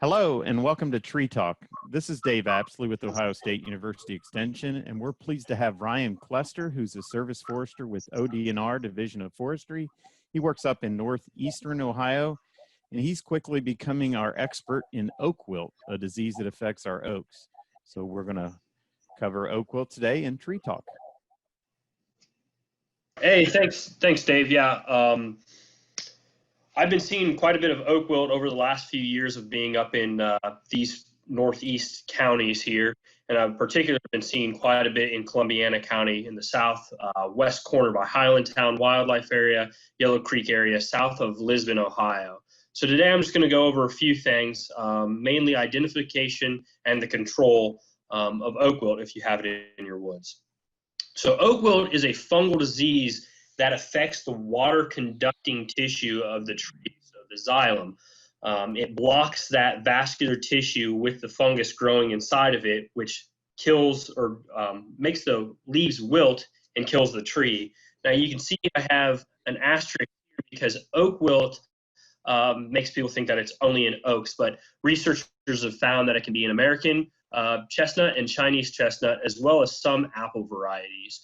Hello and welcome to Tree Talk. This is Dave Apsley with Ohio State University Extension, and we're pleased to have Ryan Clester, who's a service forester with OD&R Division of Forestry. He works up in northeastern Ohio, and he's quickly becoming our expert in oak wilt, a disease that affects our oaks. So we're going to cover oak wilt today in Tree Talk. Hey, thanks, Dave. Yeah, I've been seeing quite a bit of oak wilt over the last few years of being up in these northeast counties here, and I've particularly been seeing quite a bit in Columbiana County in the southwest corner by Highlandtown Wildlife Area, Yellow Creek area, south of Lisbon, Ohio. So today I'm just going to go over a few things, mainly identification and the control of oak wilt if you have it in your woods. So oak wilt is a fungal disease that affects the water conducting tissue of the tree, so the xylem. It blocks that vascular tissue with the fungus growing inside of it, which kills or makes the leaves wilt and kills the tree. Now you can see I have an asterisk here because oak wilt makes people think that it's only in oaks, but researchers have found that it can be in American chestnut and Chinese chestnut, as well as some apple varieties.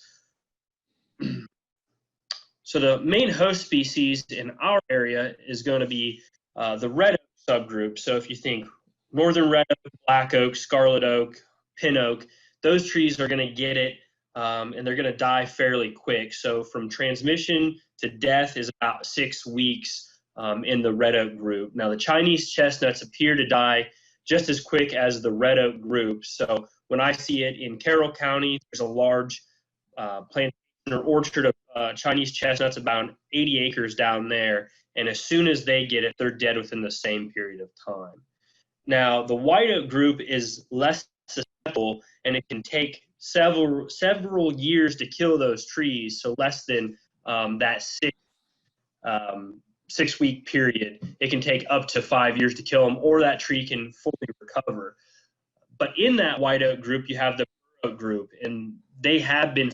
So the main host species in our area is going to be the red oak subgroup. So if you think northern red oak, black oak, scarlet oak, pin oak, those trees are going to get it and they're going to die fairly quick. So from transmission to death is about 6 weeks in the red oak group. Now the Chinese chestnuts appear to die just as quick as the red oak group. So when I see it in Carroll County, there's a large plantation or orchard of Chinese chestnuts, about 80 acres down there. And as soon as they get it, they're dead within the same period of time. Now, the white oak group is less susceptible, and it can take several years to kill those trees. So less than that 6 week period. It can take up to 5 years to kill them, or that tree can fully recover. But in that white oak group, you have the bur oak group, and they have been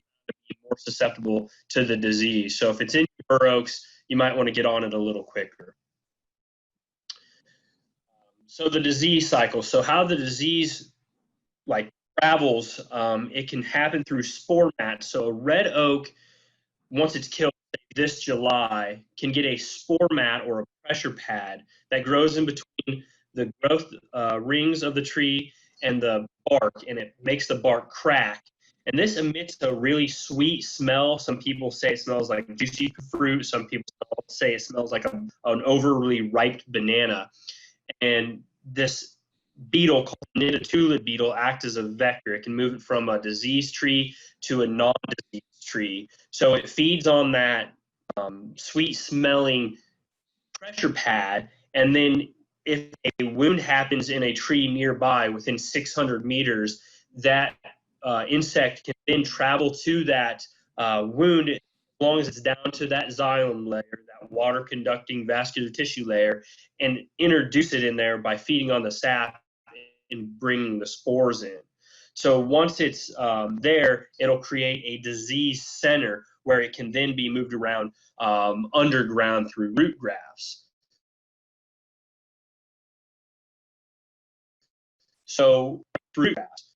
more susceptible to the disease. So if it's in your bur oaks, you might want to get on it a little quicker. So the disease cycle. So how the disease travels, it can happen through spore mats. So a red oak, once it's killed this July, can get a spore mat or a pressure pad that grows in between the growth rings of the tree and the bark, and it makes the bark crack. And this emits a really sweet smell. Some people say it smells like juicy fruit. Some people say it smells like an overly ripe banana. And this beetle called the Nidatula beetle acts as a vector. It can move it from a diseased tree to a non-diseased tree. So it feeds on that sweet-smelling pressure pad, and then if a wound happens in a tree nearby within 600 meters, that insect can then travel to that wound as long as it's down to that xylem layer, that water-conducting vascular tissue layer, and introduce it in there by feeding on the sap and bringing the spores in. So once it's there, it'll create a disease center where it can then be moved around underground through root grafts. So root grafts.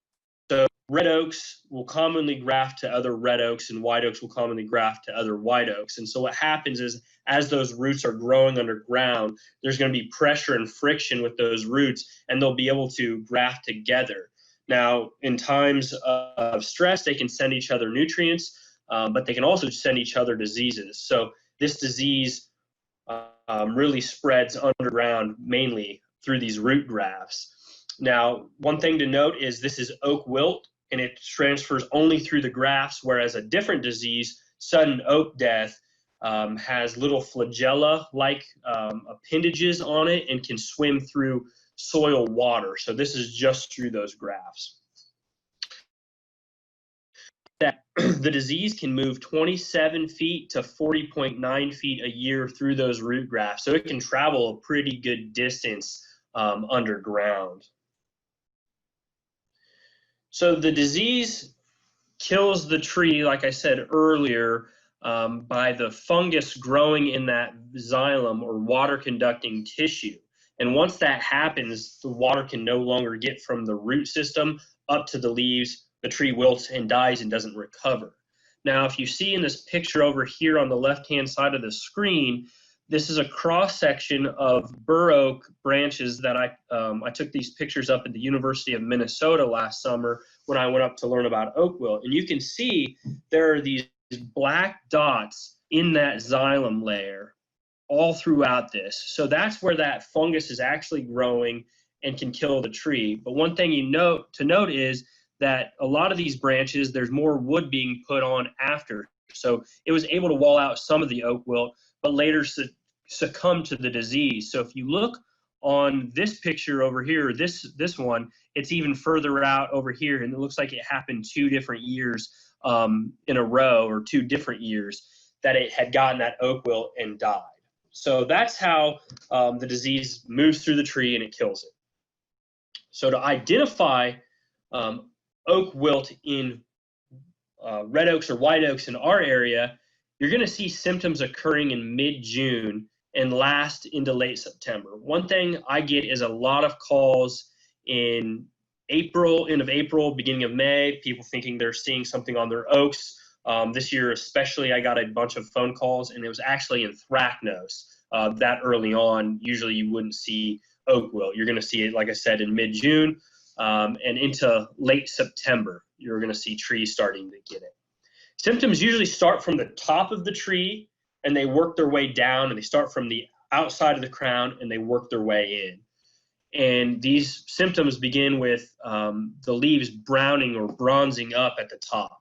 So red oaks will commonly graft to other red oaks, and white oaks will commonly graft to other white oaks. And so what happens is, as those roots are growing underground, there's going to be pressure and friction with those roots, and they'll be able to graft together. Now, in times of stress, they can send each other nutrients, but they can also send each other diseases. So this disease really spreads underground mainly through these root grafts. Now, one thing to note is this is oak wilt, and it transfers only through the grafts, whereas a different disease, sudden oak death, has little flagella-like appendages on it and can swim through soil water. So this is just through those grafts. That the disease can move 27 feet to 40.9 feet a year through those root grafts. So it can travel a pretty good distance underground. So the disease kills the tree, like I said earlier, by the fungus growing in that xylem or water conducting tissue. And once that happens, the water can no longer get from the root system up to the leaves. The tree wilts and dies and doesn't recover. Now, if you see in this picture over here on the left-hand side of the screen, this is a cross-section of bur oak branches that I took these pictures up at the University of Minnesota last summer when I went up to learn about oak wilt. And you can see there are these black dots in that xylem layer all throughout this. So that's where that fungus is actually growing and can kill the tree. But one thing to note is that a lot of these branches, there's more wood being put on after. So it was able to wall out some of the oak wilt, but later succumb to the disease. So if you look on this picture over here, this one, it's even further out over here, and it looks like it happened 2 different years in a row, or 2 different years that it had gotten that oak wilt and died. So that's how the disease moves through the tree and it kills it. So to identify oak wilt in red oaks or white oaks in our area, you're going to see symptoms occurring in mid-June and last into late September. One thing I get is a lot of calls in April, end of April, beginning of May, people thinking they're seeing something on their oaks. This year especially, I got a bunch of phone calls, and it was actually anthracnose that early on. Usually you wouldn't see oak wilt. You're going to see it, like I said, in mid-June and into late September. You're going to see trees starting to get it. Symptoms usually start from the top of the tree, and they work their way down, and they start from the outside of the crown, and they work their way in. And these symptoms begin with the leaves browning or bronzing up at the top.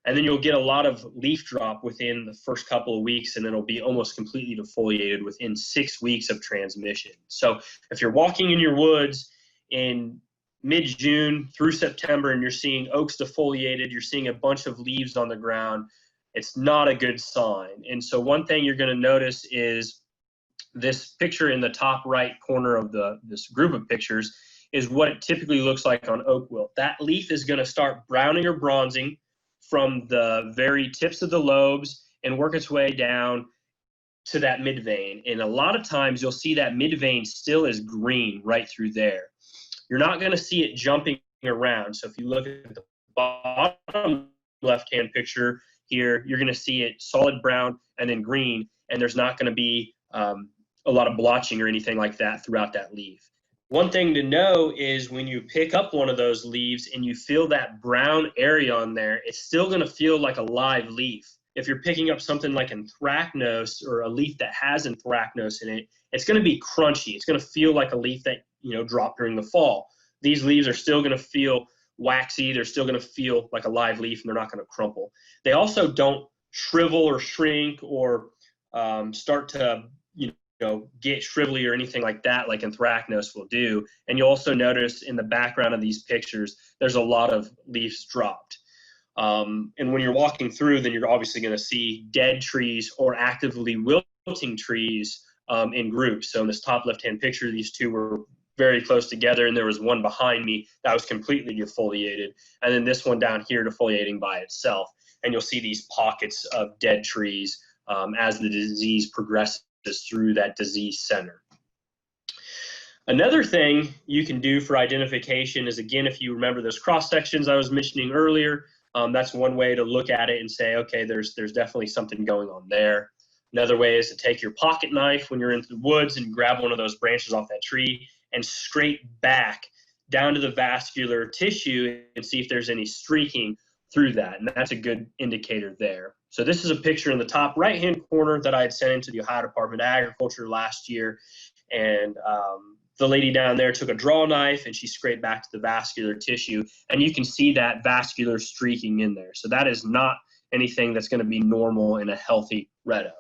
And then you'll get a lot of leaf drop within the first couple of weeks, and it'll be almost completely defoliated within 6 weeks of transmission. So if you're walking in your woods in mid-June through September and you're seeing oaks defoliated, you're seeing a bunch of leaves on the ground, it's not a good sign. And so one thing you're going to notice is this picture in the top right corner of this group of pictures is what it typically looks like on oak wilt. That leaf is going to start browning or bronzing from the very tips of the lobes and work its way down to that mid vein. And a lot of times you'll see that mid vein still is green right through there. You're not going to see it jumping around. So if you look at the bottom left-hand picture here, you're going to see it solid brown and then green, and there's not going to be a lot of blotching or anything like that throughout that leaf. One thing to know is when you pick up one of those leaves and you feel that brown area on there, it's still going to feel like a live leaf. If you're picking up something like anthracnose or a leaf that has anthracnose in it, it's going to be crunchy. It's going to feel like a leaf that dropped during the fall. These leaves are still going to feel waxy. They're still going to feel like a live leaf, and they're not going to crumple. They also don't shrivel or shrink or start to get shrivelly or anything like that, like anthracnose will do. And you'll also notice in the background of these pictures, there's a lot of leaves dropped. And when you're walking through, then you're obviously going to see dead trees or actively wilting trees in groups. So in this top left-hand picture, these two were very close together, and there was one behind me that was completely defoliated, and then this one down here defoliating by itself. And you'll see these pockets of dead trees as the disease progresses through that disease center. Another thing you can do for identification is, again, if you remember those cross sections I was mentioning earlier, that's one way to look at it and say, okay, there's definitely something going on there. Another way is to take your pocket knife when you're in the woods and grab one of those branches off that tree and scrape back down to the vascular tissue and see if there's any streaking through that. And that's a good indicator there. So this is a picture in the top right-hand corner that I had sent into the Ohio Department of Agriculture last year. And the lady down there took a draw knife and she scraped back to the vascular tissue. And you can see that vascular streaking in there. So that is not anything that's going to be normal in a healthy red oak.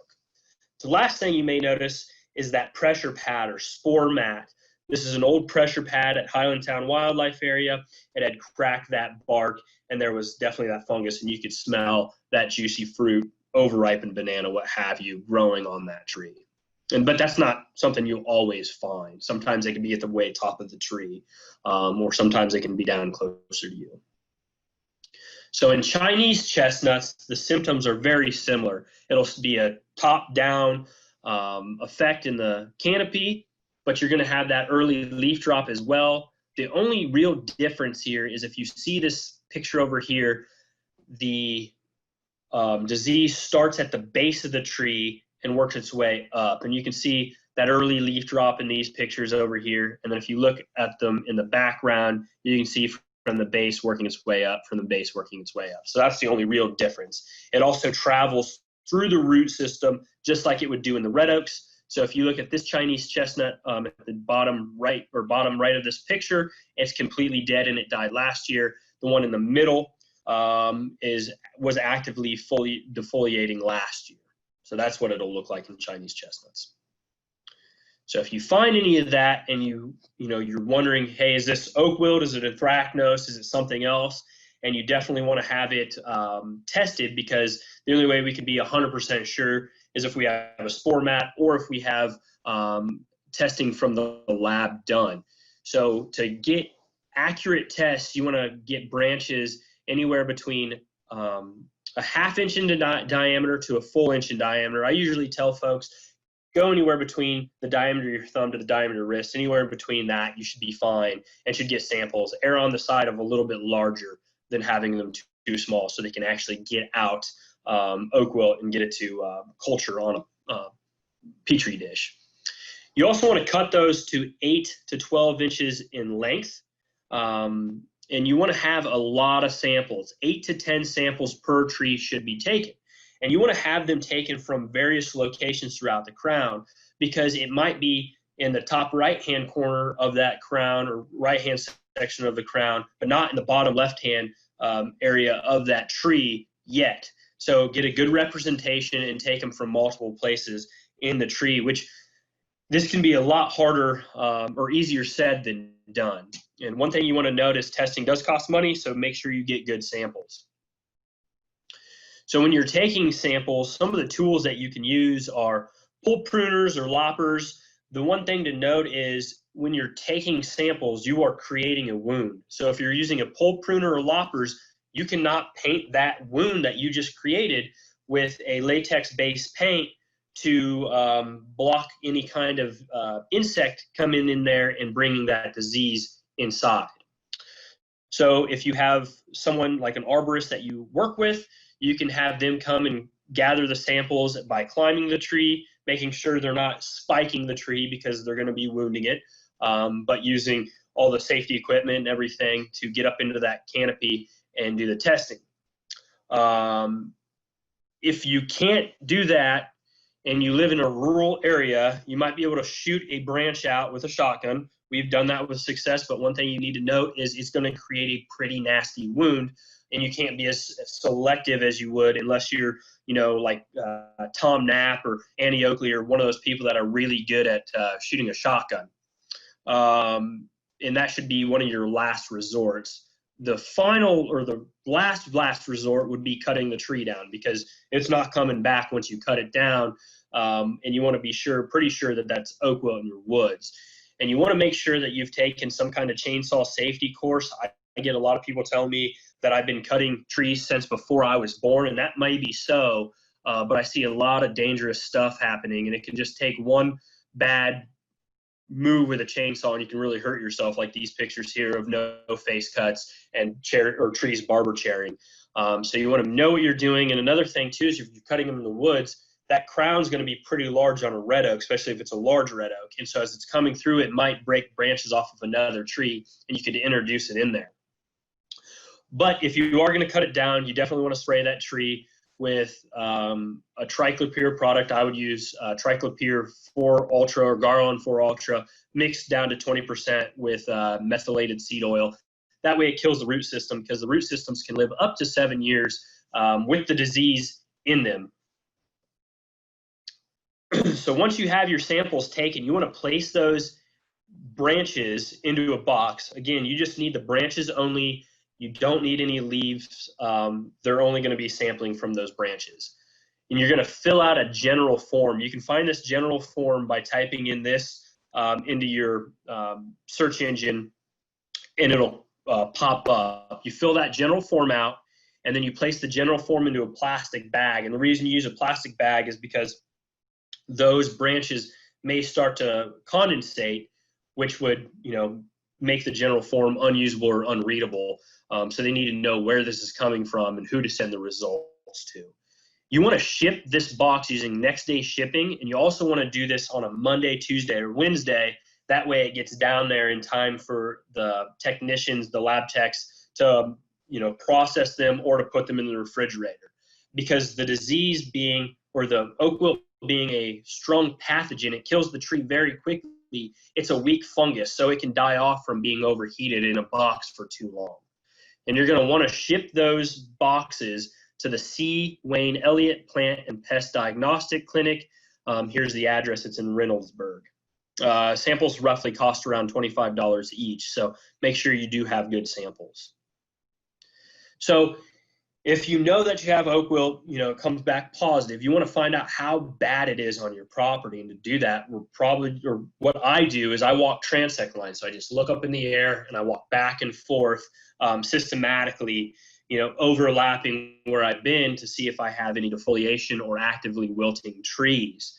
The last thing you may notice is that pressure pad or spore mat. This is an old pressure pad at Highlandtown Wildlife Area. It had cracked that bark, and there was definitely that fungus, and you could smell that juicy fruit, overripened banana, what have you, growing on that tree. But that's not something you'll always find. Sometimes they can be at the way top of the tree, or sometimes they can be down closer to you. So in Chinese chestnuts, the symptoms are very similar. It'll be a top-down effect in the canopy, but you're going to have that early leaf drop as well. The only real difference here is if you see this picture over here, the disease starts at the base of the tree and works its way up. And you can see that early leaf drop in these pictures over here. And then if you look at them in the background, you can see from the base working its way up, from the base working its way up. So that's the only real difference. It also travels through the root system just like it would do in the red oaks. So if you look at this Chinese chestnut at the bottom right of this picture, it's completely dead and it died last year. The one in the middle was actively fully defoliating last year. So that's what it'll look like in Chinese chestnuts. So if you find any of that and you're wondering, hey, is this oak wilt? Is it anthracnose? Is it something else? And you definitely want to have it tested, because the only way we can be 100% sure is if we have a spore mat or if we have testing from the lab done. So to get accurate tests, you want to get branches anywhere between a ½ inch in diameter to a full inch in diameter. I usually tell folks, go anywhere between the diameter of your thumb to the diameter of your wrist. Anywhere in between that, you should be fine and should get samples. Err on the side of a little bit larger than having them too small, so they can actually get out oak wilt and get it to culture on a petri dish. You also want to cut those to 8 to 12 inches in length. And you want to have a lot of samples. 8 to 10 samples per tree should be taken. And you want to have them taken from various locations throughout the crown, because it might be in the top right-hand corner of that crown or right-hand section of the crown, but not in the bottom left-hand area of that tree yet. So get a good representation and take them from multiple places in the tree, which this can be a lot harder or easier said than done. And one thing you want to note is testing does cost money, so make sure you get good samples. So when you're taking samples, some of the tools that you can use are pull pruners or loppers. The one thing to note is when you're taking samples, you are creating a wound. So if you're using a pull pruner or loppers, you cannot paint that wound that you just created with a latex-based paint to block any kind of insect coming in there and bringing that disease inside. So if you have someone like an arborist that you work with, you can have them come and gather the samples by climbing the tree, making sure they're not spiking the tree because they're going to be wounding it, but using all the safety equipment and everything to get up into that canopy and do the testing. If you can't do that and you live in a rural area, you might be able to shoot a branch out with a shotgun. We've done that with success, but one thing you need to note is it's going to create a pretty nasty wound, and you can't be as selective as you would unless you're, like Tom Knapp or Annie Oakley, or one of those people that are really good at shooting a shotgun. And that should be one of your last resorts. The final or the last resort would be cutting the tree down, because it's not coming back once you cut it down. And you want to be pretty sure that that's oak wilt in your woods. And you want to make sure that you've taken some kind of chainsaw safety course. I get a lot of people telling me that I've been cutting trees since before I was born, and that may be so, but I see a lot of dangerous stuff happening, and it can just take one bad move with a chainsaw and you can really hurt yourself, like these pictures here of no face cuts and trees barber chairing. So you want to know what you're doing. And another thing too is if you're cutting them in the woods, that crown's going to be pretty large on a red oak, especially if it's a large red oak. And so as it's coming through, it might break branches off of another tree, and you could introduce it in there. But if you are going to cut it down, you definitely want to spray that tree with a triclopyr product. I would use triclopyr 4 Ultra or Garland 4 Ultra mixed down to 20% with methylated seed oil. That way it kills the root system, because the root systems can live up to 7 years with the disease in them. So once you have your samples taken, you want to place those branches into a box. Again, you just need the branches only. You don't need any leaves. They're only going to be sampling from those branches. And you're going to fill out a general form. You can find this general form by typing in this into your search engine, and it'll pop up. You fill that general form out, and then you place the general form into a plastic bag. And the reason you use a plastic bag is because those branches may start to condensate, which would, make the general form unusable or unreadable. So they need to know where this is coming from and who to send the results to. You want to ship this box using next day shipping, and you also want to do this on a Monday, Tuesday, or Wednesday. That way it gets down there in time for the technicians, the lab techs, to process them or to put them in the refrigerator. Because the disease being, or the oak wilt being a strong pathogen, it kills the tree very quickly. It's a weak fungus, so it can die off from being overheated in a box for too long. And you're going to want to ship those boxes to the C. Wayne Elliott Plant and Pest Diagnostic Clinic. Here's the address. It's in Reynoldsburg. Samples roughly cost around $25 each, so make sure you do have good samples. So if you know that you have oak wilt, it comes back positive, you want to find out how bad it is on your property. And to do that, what I do is I walk transect lines. So I just look up in the air and I walk back and forth systematically, overlapping where I've been to see if I have any defoliation or actively wilting trees.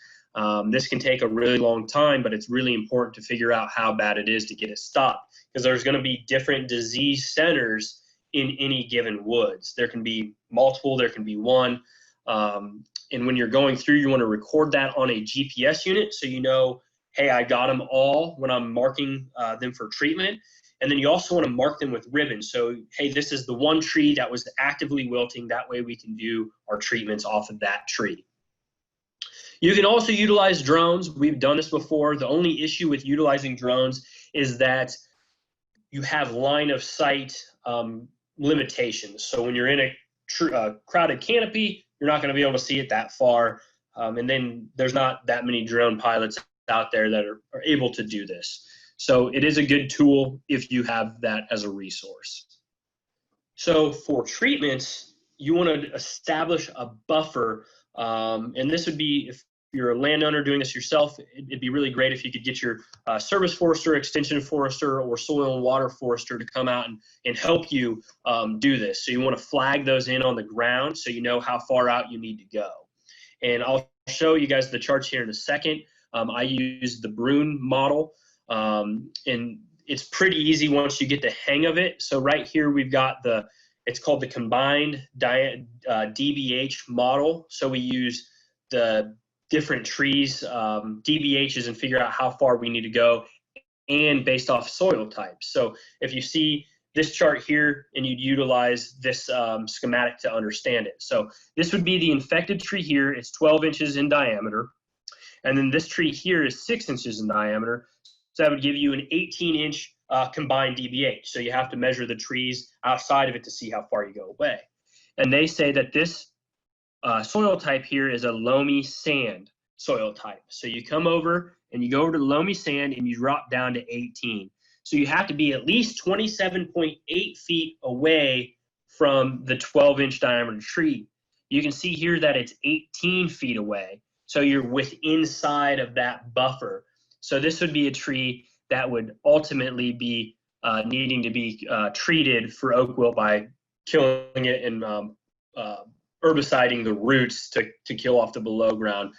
This can take a really long time, but it's really important to figure out how bad it is to get it stopped, because there's going to be different disease centers in any given woods. There can be multiple, there can be one. And when you're going through, you want to record that on a GPS unit so you know, hey, I got them all when I'm marking them for treatment. And then you also want to mark them with ribbons. So, hey, this is the one tree that was actively wilting. That way we can do our treatments off of that tree. You can also utilize drones. We've done this before. The only issue with utilizing drones is that you have line of sight limitations. So when you're in a crowded canopy, you're not going to be able to see it that far. And then there's not that many drone pilots out there that are able to do this. So it is a good tool if you have that as a resource. So for treatments, you want to establish a buffer. And this would be, if you're a landowner doing this yourself, it'd be really great if you could get your service forester, extension forester, or soil and water forester to come out and help you do this. So you want to flag those in on the ground so you know how far out you need to go. And I'll show you guys the charts here in a second. I use the Broon Model, and it's pretty easy once you get the hang of it. So right here we've got it's called the combined DBH model. So we use the different trees, DBHs, and figure out how far we need to go, and based off soil types. So if you see this chart here and you'd utilize this schematic to understand it. So this would be the infected tree here. It's 12 inches in diameter. And then this tree here is 6 inches in diameter. So that would give you an 18-inch combined DBH. So you have to measure the trees outside of it to see how far you go away. And they say that this soil type here is a loamy sand soil type. So you come over and you go over to loamy sand and you drop down to 18. So you have to be at least 27.8 feet away from the 12-inch diameter tree. You can see here that it's 18 feet away. So you're inside of that buffer. So this would be a tree that would ultimately be needing to be treated for oak wilt by killing it and herbiciding the roots to kill off the below ground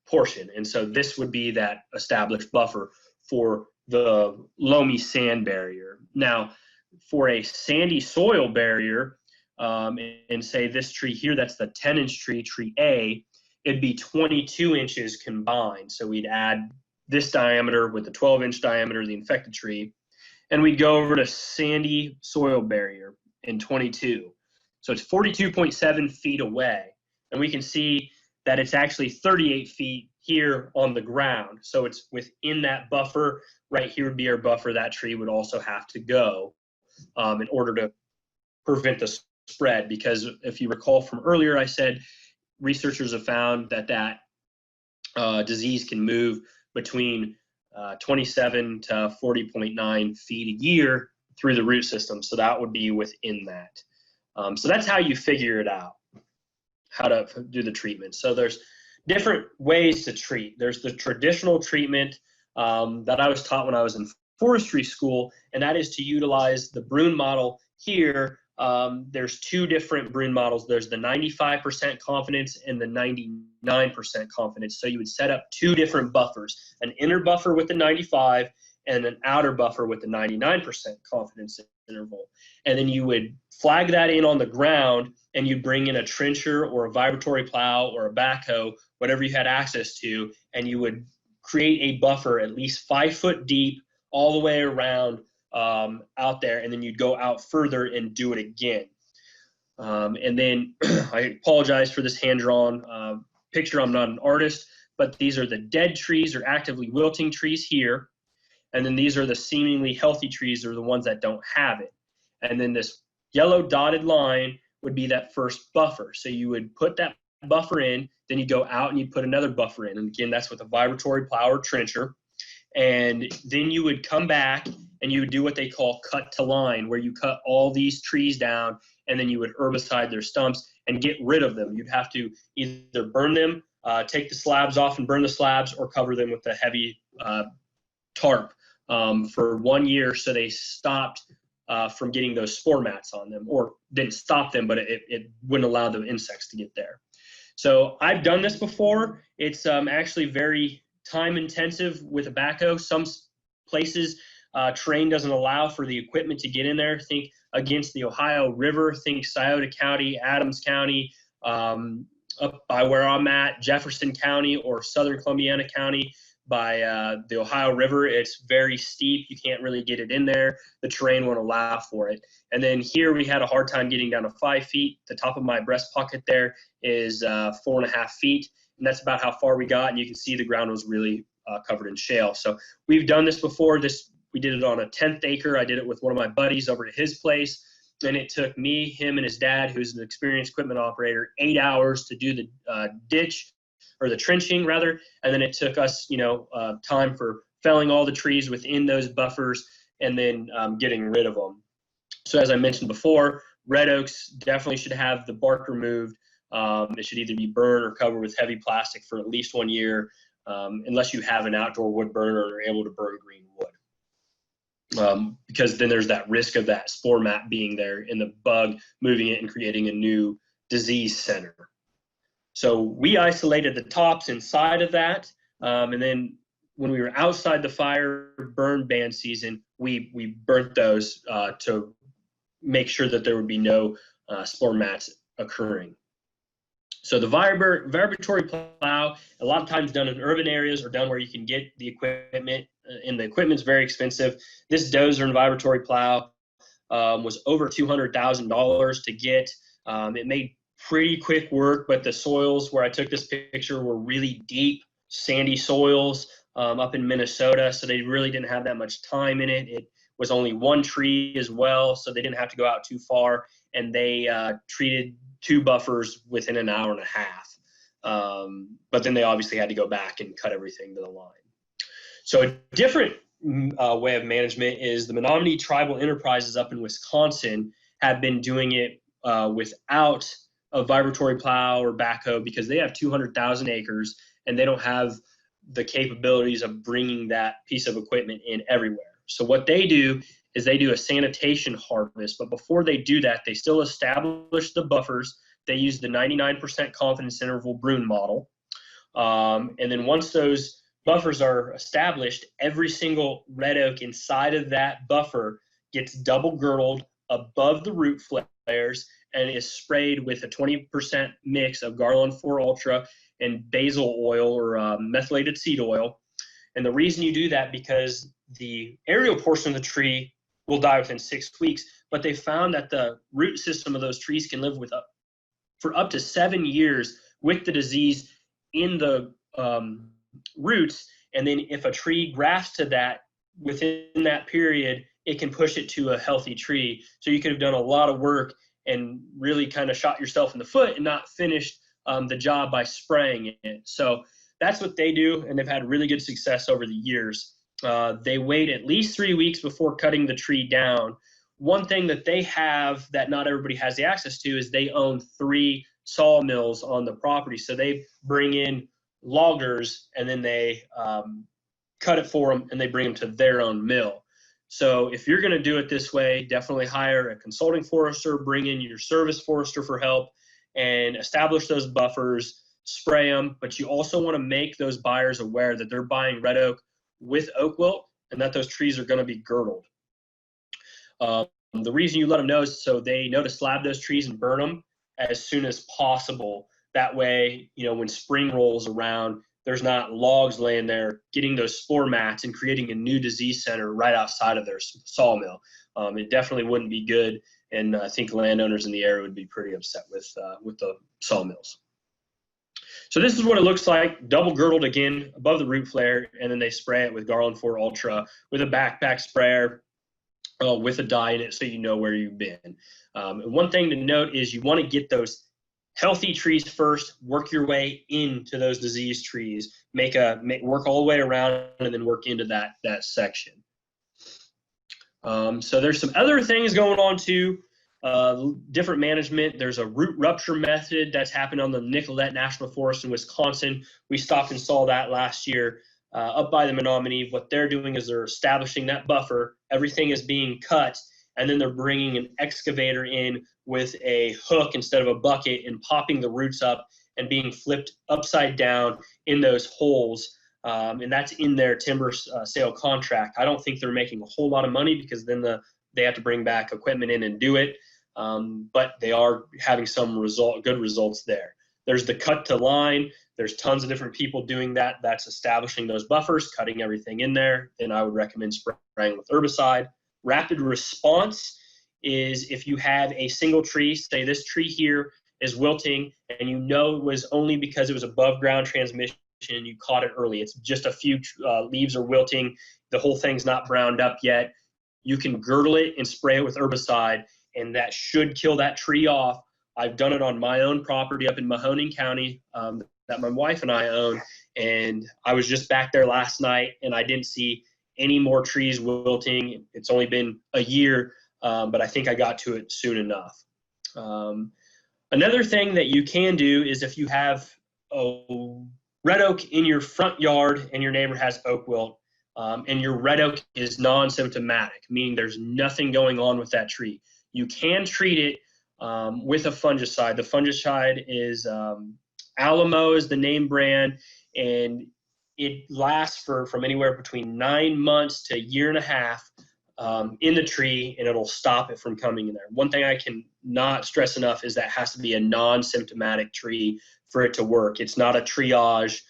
portion. And so this would be that established buffer for the loamy sand barrier. Now, for a sandy soil barrier, and say this tree here, that's the 10-inch tree, tree A, it'd be 22 inches combined. So we'd add this diameter with the 12-inch diameter of the infected tree, and we'd go over to sandy soil barrier in 22. So it's 42.7 feet away. And we can see that it's actually 38 feet here on the ground. So it's within that buffer. Right here would be our buffer. That tree would also have to go in order to prevent the spread. Because if you recall from earlier, I said researchers have found that disease can move between 27 to 40.9 feet a year through the root system. So that would be within that. So that's how you figure it out, how to do the treatment. So there's different ways to treat. There's the traditional treatment that I was taught when I was in forestry school, and that is to utilize the Broon model here there's two different Broon models. There's the 95% confidence and the 99% confidence. So you would set up two different buffers, an inner buffer with the 95 and an outer buffer with the 99% confidence interval. And then you would flag that in on the ground, and you'd bring in a trencher or a vibratory plow or a backhoe, whatever you had access to, and you would create a buffer at least 5 foot deep all the way around out there, and then you'd go out further and do it again. And then I apologize for this hand-drawn picture. I'm not an artist, but these are the dead trees or actively wilting trees here. And then these are the seemingly healthy trees, or the ones that don't have it. And then this yellow dotted line would be that first buffer. So you would put that buffer in, then you go out and you put another buffer in. And again, that's with a vibratory plow or trencher. And then you would come back and you would do what they call cut to line, where you cut all these trees down and then you would herbicide their stumps and get rid of them. You'd have to either burn them, take the slabs off and burn the slabs, or cover them with a heavy tarp for 1 year, so they stopped from getting those spore mats on them, or didn't stop them, but it wouldn't allow the insects to get there. So I've done this before. It's actually very time intensive with a backhoe. Some places terrain doesn't allow for the equipment to get in there. Think against the Ohio River, think Scioto County, Adams County, up by where I'm at, Jefferson County or Southern Columbiana County by the Ohio River. It's very steep. You can't really get it in there. The terrain won't allow for it. And then here we had a hard time getting down to 5 feet. The top of my breast pocket there is 4.5 feet. And that's about how far we got. And you can see the ground was really covered in shale. So we've done this before. We did it on a 10th acre. I did it with one of my buddies over at his place. And it took me, him, and his dad, who's an experienced equipment operator, 8 hours to do the ditch, or the trenching rather. And then it took us, time for felling all the trees within those buffers and then getting rid of them. So as I mentioned before, red oaks definitely should have the bark removed. It should either be burned or covered with heavy plastic for at least 1 year, unless you have an outdoor wood burner or are able to burn green wood. Because then there's that risk of that spore mat being there and the bug moving it and creating a new disease center. So we isolated the tops inside of that. And then when we were outside the fire burn ban season, we burnt those to make sure that there would be no spore mats occurring. So the vibratory plow, a lot of times done in urban areas or done where you can get the equipment, and the equipment's very expensive. This dozer and vibratory plow was over $200,000 to get. It made pretty quick work, but the soils where I took this picture were really deep, sandy soils up in Minnesota, so they really didn't have that much time in it. It was only one tree as well, so they didn't have to go out too far, and they treated 2 buffers within an hour and a half. But then they obviously had to go back and cut everything to the line. So a different way of management is the Menominee Tribal Enterprises up in Wisconsin have been doing it without a vibratory plow or backhoe, because they have 200,000 acres and they don't have the capabilities of bringing that piece of equipment in everywhere. So what they do is they do a sanitation harvest, but before they do that, they still establish the buffers. They use the 99% confidence interval Broon model. And then once those buffers are established, every single red oak inside of that buffer gets double girdled above the root flares and is sprayed with a 20% mix of Garland 4 Ultra and basil oil or methylated seed oil. And the reason you do that, because the aerial portion of the tree will die within 6 weeks, but they found that the root system of those trees can live for up to 7 years with the disease in the roots. And then if a tree grafts to that within that period, it can push it to a healthy tree. So you could have done a lot of work and really kind of shot yourself in the foot and not finished the job by spraying it. So that's what they do, and they've had really good success over the years. They wait at least 3 weeks before cutting the tree down. One thing that they have that not everybody has the access to is they own 3 sawmills on the property. So they bring in loggers and then they cut it for them and they bring them to their own mill. So if you're going to do it this way, definitely hire a consulting forester, bring in your service forester for help, and establish those buffers, spray them. But you also want to make those buyers aware that they're buying red oak with oak wilt and that those trees are going to be girdled. The reason you let them know is so they know to slab those trees and burn them as soon as possible. That way, when spring rolls around, there's not logs laying there getting those spore mats and creating a new disease center right outside of their sawmill. It definitely wouldn't be good, and I think landowners in the area would be pretty upset with the sawmills. So this is what it looks like, double girdled again above the root flare, and then they spray it with Garland 4 Ultra with a backpack sprayer with a dye in it so you know where you've been. And one thing to note is you want to get those healthy trees first, work your way into those diseased trees, work all the way around, and then work into that section. So there's some other things going on too, different management. There's a root rupture method that's happened on the Nicollet National Forest in Wisconsin. We stopped and saw that last year up by the Menominee. What they're doing is they're establishing that buffer. Everything is being cut, and then they're bringing an excavator in with a hook instead of a bucket and popping the roots up and being flipped upside down in those holes. And that's in their timber sale contract. I don't think they're making a whole lot of money because then they have to bring back equipment in and do it. But they are having some good results there. There's the cut to line. There's tons of different people doing that. That's establishing those buffers, cutting everything in there. Then I would recommend spraying with herbicide. Rapid response is if you have a single tree, say this tree here is wilting, and you know it was only because it was above ground transmission, you caught it early. It's just a few leaves are wilting. The whole thing's not browned up yet. You can girdle it and spray it with herbicide, and that should kill that tree off. I've done it on my own property up in Mahoning County that my wife and I own, and I was just back there last night, and I didn't see any more trees wilting. It's only been a year, but I think I got to it soon enough. Another thing that you can do is if you have a red oak in your front yard and your neighbor has oak wilt, and your red oak is non-symptomatic, meaning there's nothing going on with that tree, you can treat it with a fungicide. The fungicide is Alamo is the name brand, and it lasts from anywhere between 9 months to a year and a half in the tree, and it'll stop it from coming in there. One thing I can not stress enough is that it has to be a non-symptomatic tree for it to work. It's not a triage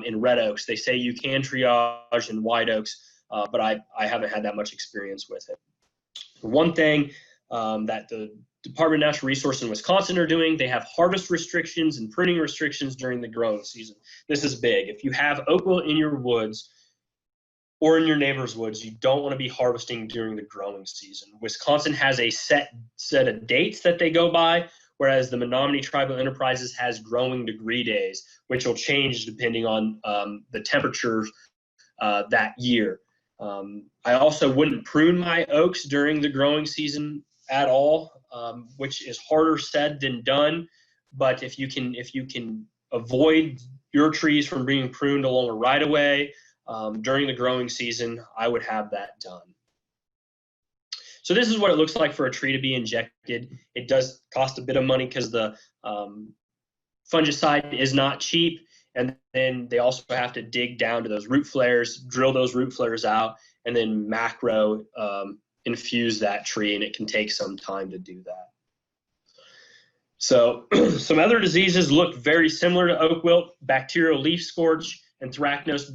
in red oaks. They say you can triage in white oaks, but I haven't had that much experience with it. One thing that the Department of Natural Resources in Wisconsin are doing, they have harvest restrictions and pruning restrictions during the growing season. This is big. If you have oak wilt in your woods or in your neighbor's woods, you don't want to be harvesting during the growing season. Wisconsin has a set of dates that they go by, whereas the Menominee Tribal Enterprises has growing degree days, which will change depending on the temperatures that year. I also wouldn't prune my oaks during the growing season at all, which is harder said than done. But if you can avoid your trees from being pruned along a right-of-way during the growing season, I would have that done. So this is what it looks like for a tree to be injected. It does cost a bit of money because the fungicide is not cheap, and then they also have to dig down to those root flares, drill those root flares out, and then macro infuse that tree, and it can take some time to do that. So some other diseases look very similar to oak wilt: bacterial leaf scorch, anthracnose,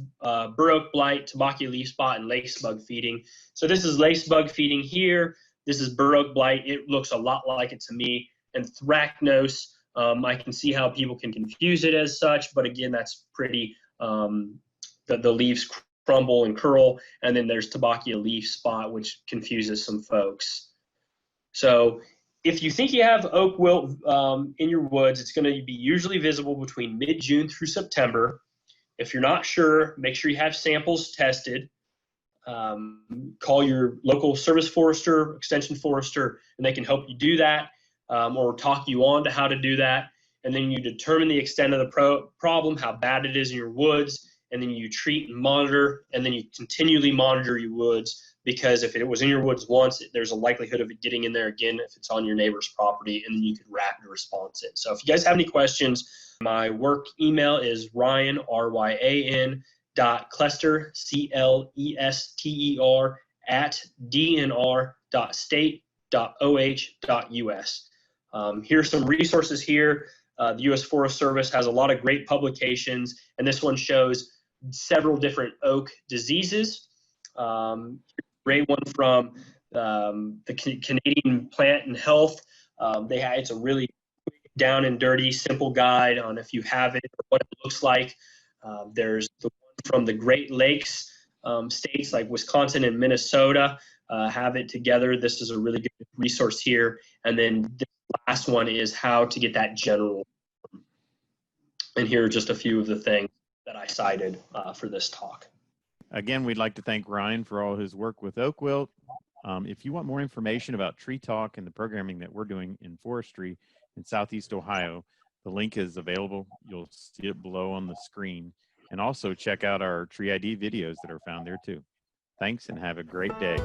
bur oak blight, Tabacia leaf spot, and lace bug feeding. So this is lace bug feeding here. This is bur oak blight. It looks a lot like it to me. Anthracnose, I can see how people can confuse it as such, but again, that's pretty, the leaves crumble and curl, and then there's Tabacia leaf spot, which confuses some folks. So if you think you have oak wilt in your woods, it's going to be usually visible between mid-June through September. If you're not sure, make sure you have samples tested. Call your local service forester, extension forester, and they can help you do that, or talk you on to how to do that. And then you determine the extent of the problem, how bad it is in your woods, and then you treat and monitor, and then you continually monitor your woods, because if it was in your woods once, there's a likelihood of it getting in there again if it's on your neighbor's property, and then you could rapid response it. So if you guys have any questions, my work email is Ryan, RYAN, .Clester, CLESTER, @dnr.state.oh.us. Here's some resources here. The U.S. Forest Service has a lot of great publications, and this one shows several different oak diseases. Great one from the Canadian Plant and Health. It's a really down and dirty, simple guide on if you have it or what it looks like. There's the one from the Great Lakes states like Wisconsin and Minnesota have it together. This is a really good resource here. And then the last one is how to get that general. And here are just a few of the things that I cited for this talk. Again, we'd like to thank Ryan for all his work with Oak Wilt. If you want more information about Tree Talk and the programming that we're doing in forestry in Southeast Ohio, the link is available. You'll see it below on the screen. And also check out our Tree ID videos that are found there too. Thanks and have a great day.